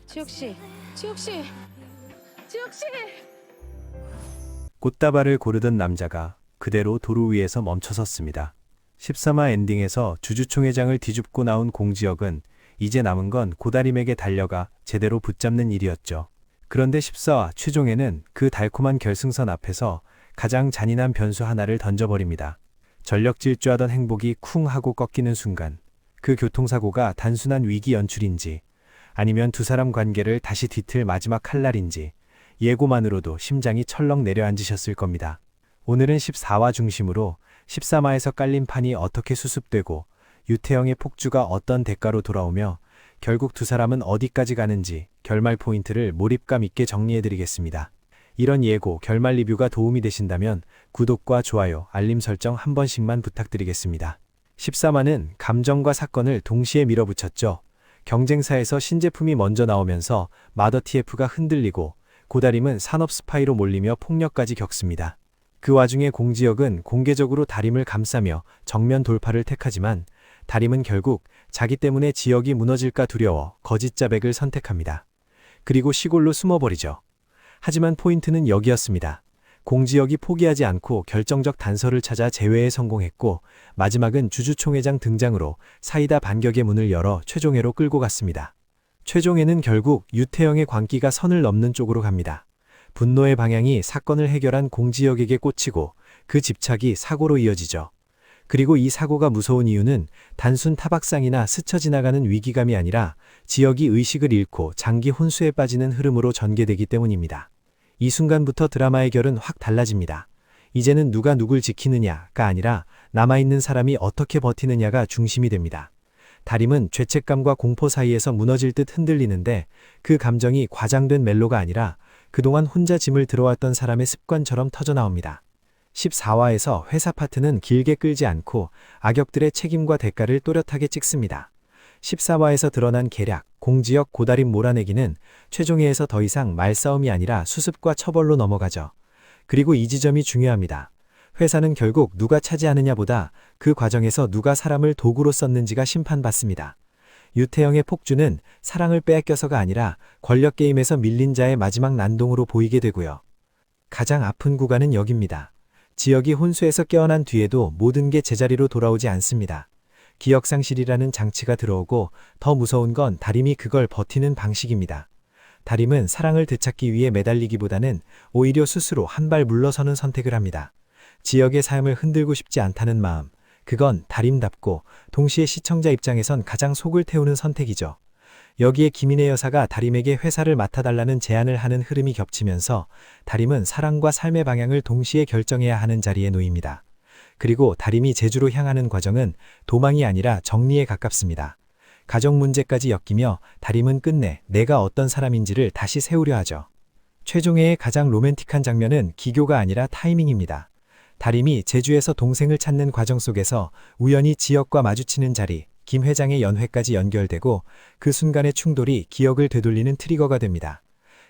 지혁씨, 지혁씨, 지혁씨! 꽃다발을 고르던 남자가 그대로 도로 위에서 멈춰섰습니다. 13화 엔딩에서 주주총회장을 뒤집고 나온 공지혁은 이제 남은 건 고다림에게 달려가 제대로 붙잡는 일이었죠. 그런데 14화 최종에는 그 달콤한 결승선 앞에서 가장 잔인한 변수 하나를 던져버립니다. 전력 질주하던 행복이 쿵 하고 꺾이는 순간, 그 교통사고가 단순한 위기 연출인지 아니면 두 사람 관계를 다시 뒤틀 마지막 칼날인지 예고만으로도 심장이 철렁 내려앉으셨을 겁니다. 오늘은 14화 중심으로 13화에서 깔린 판이 어떻게 수습되고 유태영의 폭주가 어떤 대가로 돌아오며 결국 두 사람은 어디까지 가는지 결말 포인트를 몰입감 있게 정리해드리겠습니다. 이런 예고, 결말 리뷰가 도움이 되신다면 구독과 좋아요, 알림 설정 한 번씩만 부탁드리겠습니다. 13화는 감정과 사건을 동시에 밀어붙였죠. 경쟁사에서 신제품이 먼저 나오면서 마더TF가 흔들리고 고다림은 산업 스파이로 몰리며 폭력까지 겪습니다. 그 와중에 공지혁은 공개적으로 다림을 감싸며 정면 돌파를 택하지만 다림은 결국 자기 때문에 지역이 무너질까 두려워 거짓 자백을 선택합니다. 그리고 시골로 숨어버리죠. 하지만 포인트는 여기였습니다. 공지혁이 포기하지 않고 결정적 단서를 찾아 제외에 성공했고 마지막은 주주총회장 등장으로 사이다 반격의 문을 열어 최종회로 끌고 갔습니다. 최종회는 결국 유태영의 광기가 선을 넘는 쪽으로 갑니다. 분노의 방향이 사건을 해결한 공지혁에게 꽂히고 그 집착이 사고로 이어지죠. 그리고 이 사고가 무서운 이유는 단순 타박상이나 스쳐 지나가는 위기감이 아니라 지역이 의식을 잃고 장기 혼수에 빠지는 흐름으로 전개되기 때문입니다. 이 순간부터 드라마의 결은 확 달라집니다. 이제는 누가 누굴 지키느냐가 아니라 남아있는 사람이 어떻게 버티느냐가 중심이 됩니다. 다림은 죄책감과 공포 사이에서 무너질 듯 흔들리는데 그 감정이 과장된 멜로가 아니라 그동안 혼자 짐을 들어왔던 사람의 습관처럼 터져나옵니다. 14화에서 회사 파트는 길게 끌지 않고 악역들의 책임과 대가를 또렷하게 찍습니다. 14화에서 드러난 계략, 공지혁, 고다림 몰아내기는 최종회에서 더 이상 말싸움이 아니라 수습과 처벌로 넘어가죠. 그리고 이 지점이 중요합니다. 회사는 결국 누가 차지하느냐보다 그 과정에서 누가 사람을 도구로 썼는지가 심판받습니다. 유태영의 폭주는 사랑을 빼앗겨서가 아니라 권력 게임에서 밀린 자의 마지막 난동으로 보이게 되고요. 가장 아픈 구간은 여기입니다. 지역이 혼수에서 깨어난 뒤에도 모든 게 제자리로 돌아오지 않습니다. 기억상실이라는 장치가 들어오고 더 무서운 건 다림이 그걸 버티는 방식입니다. 다림은 사랑을 되찾기 위해 매달리기보다는 오히려 스스로 한 발 물러서는 선택을 합니다. 지역의 삶을 흔들고 싶지 않다는 마음, 그건 다림답고 동시에 시청자 입장에선 가장 속을 태우는 선택이죠. 여기에 김인혜 여사가 다림에게 회사를 맡아달라는 제안을 하는 흐름이 겹치면서 다림은 사랑과 삶의 방향을 동시에 결정해야 하는 자리에 놓입니다. 그리고 다림이 제주로 향하는 과정은 도망이 아니라 정리에 가깝습니다. 가정 문제까지 엮이며 다림은 끝내 내가 어떤 사람인지를 다시 세우려 하죠. 최종회의 가장 로맨틱한 장면은 기교가 아니라 타이밍입니다. 다림이 제주에서 동생을 찾는 과정 속에서 우연히 지역과 마주치는 자리, 김 회장의 연회까지 연결되고 그 순간의 충돌이 기억을 되돌리는 트리거가 됩니다.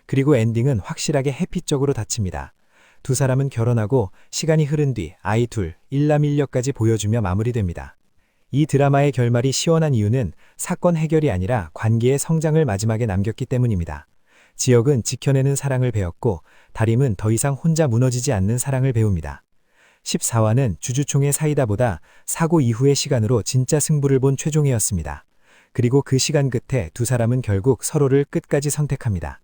그리고 엔딩은 확실하게 해피 쪽으로 닫힙니다. 두 사람은 결혼하고 시간이 흐른 뒤 아이 둘, 일남일녀까지 보여주며 마무리됩니다. 이 드라마의 결말이 시원한 이유는 사건 해결이 아니라 관계의 성장을 마지막에 남겼기 때문입니다. 지역은 지켜내는 사랑을 배웠고 다림은 더 이상 혼자 무너지지 않는 사랑을 배웁니다. 14화는 주주총회 사이다보다 사고 이후의 시간으로 진짜 승부를 본 최종회였습니다. 그리고 그 시간 끝에 두 사람은 결국 서로를 끝까지 선택합니다.